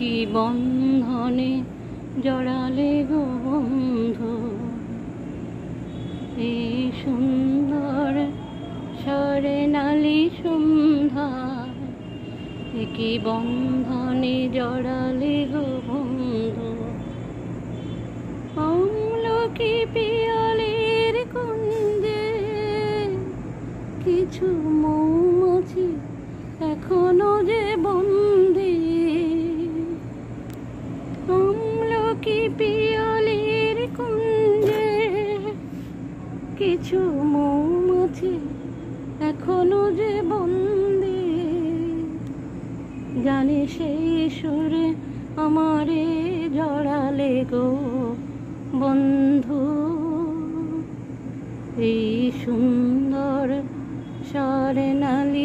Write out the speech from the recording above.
কি বন্ধনে জড়ালে গো বন্ধু, এই সুন্দর স্বর্ণালী সন্ধ্যা। কি বন্ধনে জড়ালে গো বন্ধু, আমলকি পিয়ালের কুঞ্জে কিছু মৌমাছি এখনো যে বন্দী। আমলকি পিয়ালের কুঞ্জে কিছু মৌমাছি এখনো যে বন্দী। জানি সেই সুরে আমারে জড়ালে গো বন্ধু, এই সুন্দর স্বর্ণালী